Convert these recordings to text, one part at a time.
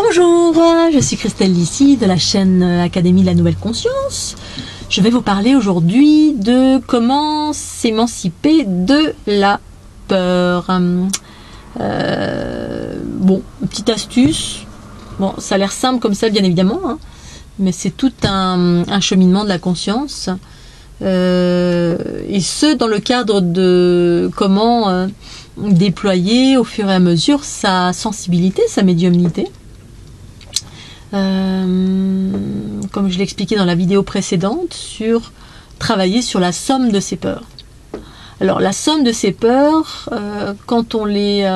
Bonjour, je suis Christelle Lissy de la chaîne Académie de la Nouvelle Conscience. Je vais vous parler aujourd'hui de comment s'émanciper de la peur. Bon, une petite astuce. Bon, ça a l'air simple comme ça, bien évidemment, hein, mais c'est tout un cheminement de la conscience. Et ce, dans le cadre de comment déployer au fur et à mesure sa sensibilité, sa médiumnité. Comme je l'ai expliqué dans la vidéo précédente, sur travailler sur la somme de ses peurs. Alors la somme de ces peurs, quand on les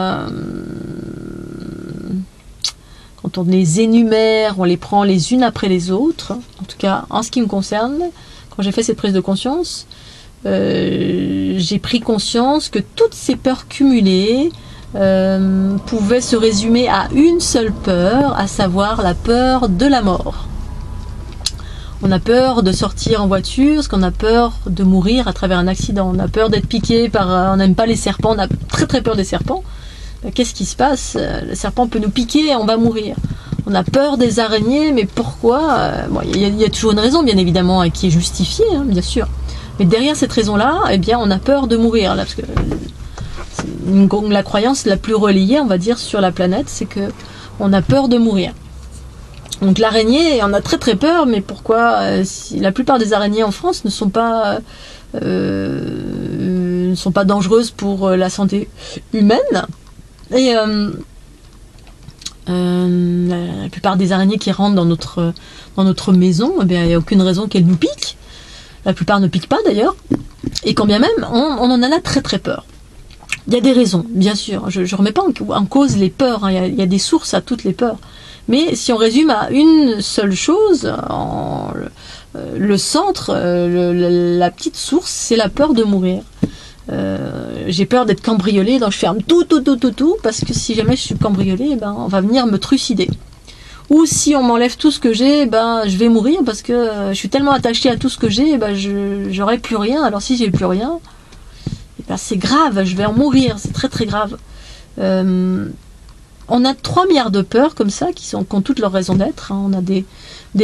énumère, on les prend les unes après les autres, en tout cas en ce qui me concerne, quand j'ai fait cette prise de conscience, j'ai pris conscience que toutes ces peurs cumulées pouvait se résumer à une seule peur, à savoir la peur de la mort. On a peur de sortir en voiture parce qu'on a peur de mourir à travers un accident. On a peur d'être piqué par... On n'aime pas les serpents, on a très peur des serpents. Qu'est-ce qui se passe? Le serpent peut nous piquer et on va mourir. On a peur des araignées, mais pourquoi? Bon, y a toujours une raison, bien évidemment, qui est justifiée, hein, bien sûr. Mais derrière cette raison-là, eh bien, on a peur de mourir, là, parce que la croyance la plus relayée, on va dire, sur la planète, c'est que on a peur de mourir. Donc l'araignée, on a très peur, mais pourquoi si la plupart des araignées en France ne sont pas dangereuses pour la santé humaine, et la plupart des araignées qui rentrent dans notre maison, eh bien, il n'y a aucune raison qu'elles nous piquent. La plupart ne piquent pas d'ailleurs, et quand bien même, on en a très peur. Il y a des raisons, bien sûr. Je ne remets pas en cause les peurs. Hein. Il y a des sources à toutes les peurs. Mais si on résume à une seule chose, le centre, la petite source, c'est la peur de mourir. J'ai peur d'être cambriolée, donc je ferme tout, parce que si jamais je suis cambriolée, eh ben, on va venir me trucider. Ou si on m'enlève tout ce que j'ai, ben, je vais mourir parce que je suis tellement attachée à tout ce que j'ai, ben, je n'aurai plus rien. Alors si j'ai plus rien... Ben c'est grave, je vais en mourir, c'est très grave. On a 3 milliards de peurs comme ça qui ont toutes leur raison d'être. Hein. On a des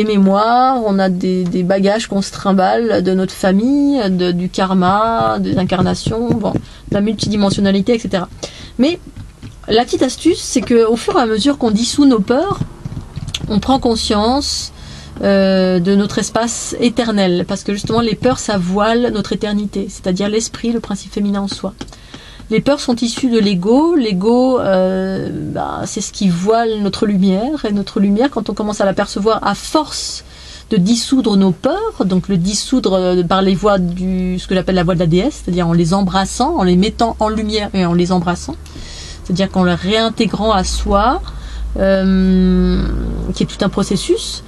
mémoires, on a des bagages qu'on se trimballe de notre famille, du karma, des incarnations, bon, de la multidimensionnalité, etc. Mais la petite astuce, c'est qu'au fur et à mesure qu'on dissout nos peurs, on prend conscience de notre espace éternel, parce que justement les peurs ça voile notre éternité, c'est-à-dire l'esprit, le principe féminin en soi. Les peurs sont issues de l'ego. L'ego, c'est ce qui voile notre lumière, et notre lumière, quand on commence à l'apercevoir à force de dissoudre nos peurs, donc le dissoudre par les voies ce que j'appelle la voie de la déesse, c'est-à-dire en les embrassant, en les mettant en lumière et en les embrassant, c'est-à-dire qu'en les réintégrant à soi, qui est tout un processus.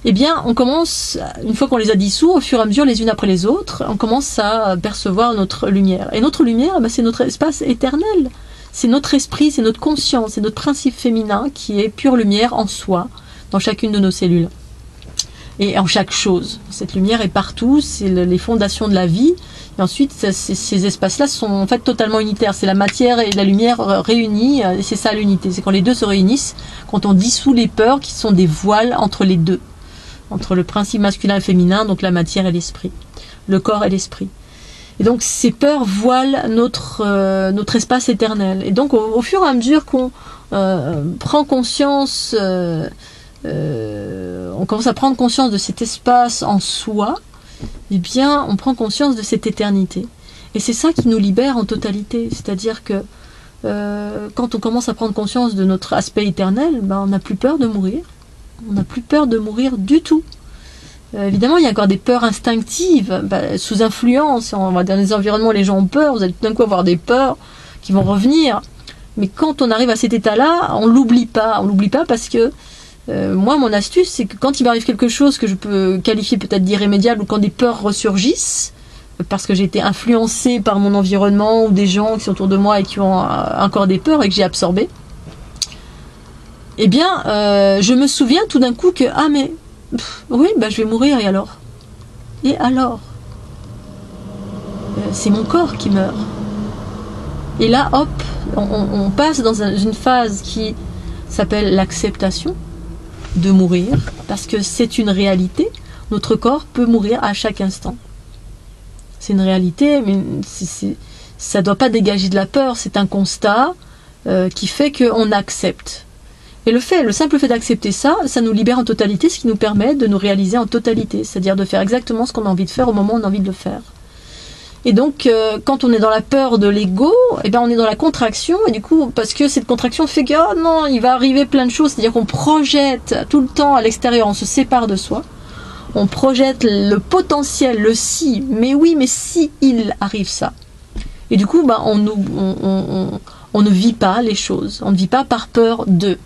Eh bien, on commence, une fois qu'on les a dissous, au fur et à mesure, les unes après les autres, on commence à percevoir notre lumière. Et notre lumière, c'est notre espace éternel. C'est notre esprit, c'est notre conscience, c'est notre principe féminin qui est pure lumière en soi, dans chacune de nos cellules. Et en chaque chose. Cette lumière est partout, c'est les fondations de la vie. Et ensuite, ces espaces-là sont en fait totalement unitaires. C'est la matière et la lumière réunies, et c'est ça l'unité. C'est quand les deux se réunissent, quand on dissout les peurs qui sont des voiles entre les deux. Entre le principe masculin et féminin, donc la matière et l'esprit, le corps et l'esprit. Et donc ces peurs voilent notre espace éternel. Et donc au fur et à mesure qu'on prend conscience, on commence à prendre conscience de cet espace en soi, eh bien on prend conscience de cette éternité. Et c'est ça qui nous libère en totalité. C'est-à-dire que quand on commence à prendre conscience de notre aspect éternel, ben, on n'a plus peur de mourir. On n'a plus peur de mourir du tout. Évidemment, il y a encore des peurs instinctives, sous influence. On va dans des environnements où les gens ont peur, vous allez tout d'un coup avoir des peurs qui vont revenir. Mais quand on arrive à cet état-là, on l'oublie pas. On l'oublie pas parce que moi, mon astuce, c'est que quand il m'arrive quelque chose que je peux qualifier peut-être d'irrémédiable, ou quand des peurs ressurgissent, parce que j'ai été influencée par mon environnement ou des gens qui sont autour de moi et qui ont encore des peurs et que j'ai absorbé, eh bien, je me souviens tout d'un coup que, oui, je vais mourir, et alors? Et alors? C'est mon corps qui meurt. Et là, hop, on passe dans une phase qui s'appelle l'acceptation. de mourir, parce que c'est une réalité. Notre corps peut mourir à chaque instant. C'est une réalité, mais ça ne doit pas dégager de la peur. C'est un constat qui fait qu'on accepte. Et le simple fait d'accepter ça, ça nous libère en totalité, ce qui nous permet de nous réaliser en totalité, c'est-à-dire de faire exactement ce qu'on a envie de faire au moment où on a envie de le faire. Et donc, quand on est dans la peur de l'ego, eh ben, on est dans la contraction, et du coup, parce que cette contraction fait que, oh non, il va arriver plein de choses, c'est-à-dire qu'on projette tout le temps à l'extérieur, on se sépare de soi, on projette le potentiel, le si, mais oui, mais si il arrive ça. Et du coup, bah, on ne vit pas les choses, on ne vit pas par peur de.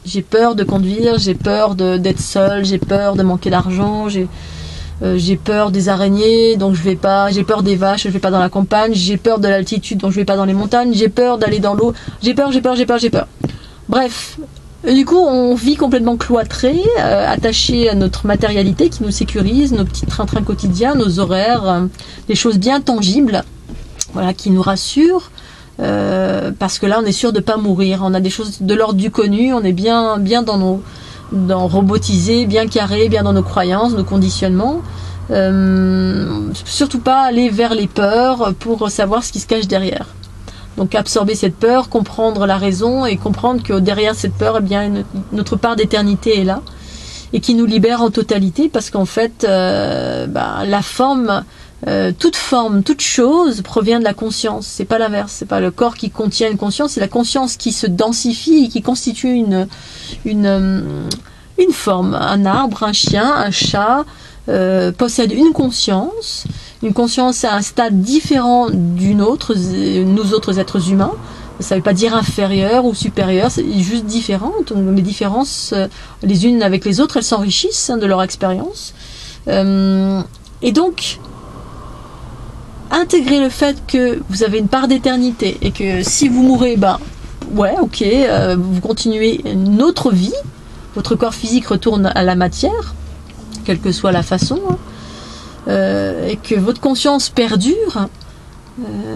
J'ai peur de conduire, j'ai peur d'être seule, j'ai peur de manquer d'argent, j'ai peur des araignées, donc je vais pas, j'ai peur des vaches, je vais pas dans la campagne, j'ai peur de l'altitude, donc je vais pas dans les montagnes, j'ai peur d'aller dans l'eau, j'ai peur. Bref, et du coup on vit complètement cloîtré, attaché à notre matérialité qui nous sécurise, nos petits trains-trains quotidiens, nos horaires, des choses bien tangibles, voilà, qui nous rassurent. Parce que là on est sûr de pas mourir, on a des choses de l'ordre du connu, on est bien dans robotisé, bien carré, bien dans nos croyances, nos conditionnements, surtout pas aller vers les peurs pour savoir ce qui se cache derrière. Donc absorber cette peur, comprendre la raison et comprendre que derrière cette peur, eh bien notre part d'éternité est là et qui nous libère en totalité, parce qu'en fait la forme, toute forme, toute chose provient de la conscience. C'est pas l'inverse. C'est pas le corps qui contient une conscience, c'est la conscience qui se densifie et qui constitue une forme. Un arbre, un chien, un chat possède une conscience. Une conscience à un stade différent d'une autre, nous autres êtres humains. Ça ne veut pas dire inférieur ou supérieur, c'est juste différente. Les différences, les unes avec les autres, elles s'enrichissent de leur expérience. Et donc, intégrer le fait que vous avez une part d'éternité et que si vous mourrez, ouais, ok, vous continuez une autre vie, votre corps physique retourne à la matière, quelle que soit la façon, et que votre conscience perdure,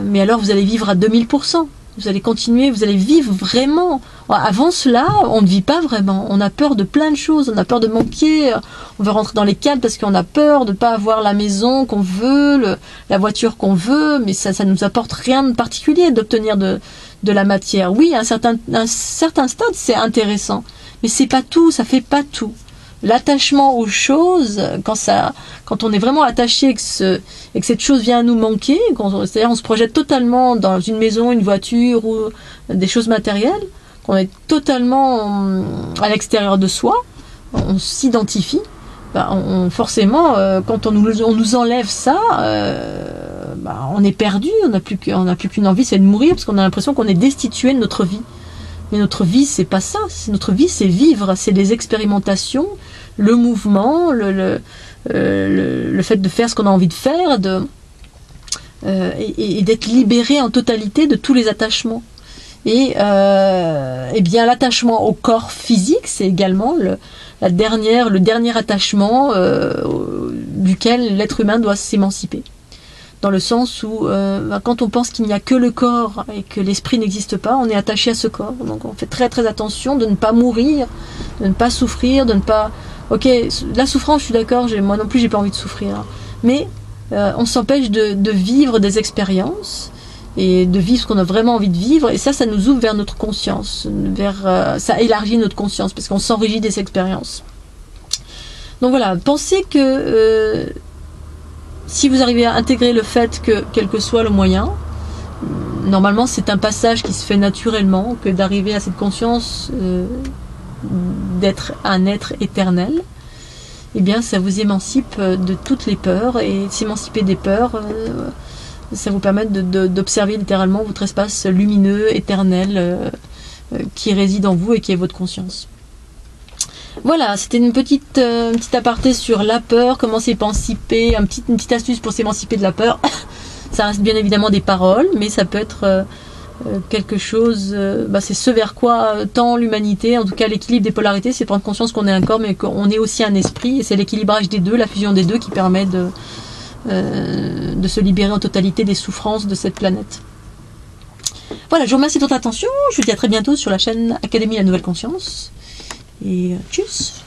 mais alors vous allez vivre à 2000%. Vous allez continuer, vous allez vivre vraiment. Avant cela, on ne vit pas vraiment. On a peur de plein de choses. On a peur de manquer. On veut rentrer dans les cadres parce qu'on a peur de ne pas avoir la maison qu'on veut, la voiture qu'on veut. Mais ça ne nous apporte rien de particulier d'obtenir de la matière. Oui, à un certain stade, c'est intéressant. Mais c'est pas tout, ça fait pas tout. L'attachement aux choses, quand on est vraiment attaché et que cette chose vient à nous manquer, c'est-à-dire on se projette totalement dans une maison, une voiture ou des choses matérielles, qu'on est totalement à l'extérieur de soi, on s'identifie, forcément, quand on nous enlève ça, on est perdu, on n'a plus qu'une envie, c'est de mourir, parce qu'on a l'impression qu'on est destitué de notre vie. Mais notre vie, c'est pas ça. Notre vie, c'est vivre, c'est les expérimentations, le mouvement, le fait de faire ce qu'on a envie de faire, et d'être libéré en totalité de tous les attachements. Et bien l'attachement au corps physique, c'est également le dernier attachement duquel l'être humain doit s'émanciper. Dans le sens où quand on pense qu'il n'y a que le corps et que l'esprit n'existe pas, on est attaché à ce corps. Donc on fait très très attention de ne pas mourir, de ne pas souffrir, de ne pas... Ok, la souffrance, je suis d'accord, moi non plus j'ai pas envie de souffrir. Mais on s'empêche de vivre des expériences et de vivre ce qu'on a vraiment envie de vivre. Et ça nous ouvre vers notre conscience, ça élargit notre conscience parce qu'on s'enrichit des expériences. Donc voilà, pensez que... si vous arrivez à intégrer le fait que, quel que soit le moyen, normalement c'est un passage qui se fait naturellement, que d'arriver à cette conscience d'être un être éternel, eh bien ça vous émancipe de toutes les peurs, et s'émanciper des peurs, ça vous permet d'observer littéralement votre espace lumineux, éternel, qui réside en vous et qui est votre conscience. Voilà, c'était une petite aparté sur la peur, comment s'émanciper, une petite astuce pour s'émanciper de la peur. Ça reste bien évidemment des paroles, mais ça peut être quelque chose, c'est ce vers quoi tend l'humanité, en tout cas l'équilibre des polarités, c'est prendre conscience qu'on est un corps, mais qu'on est aussi un esprit, et c'est l'équilibrage des deux, la fusion des deux qui permet de se libérer en totalité des souffrances de cette planète. Voilà, je vous remercie de votre attention, je vous dis à très bientôt sur la chaîne Académie La Nouvelle Conscience. Et tchuss!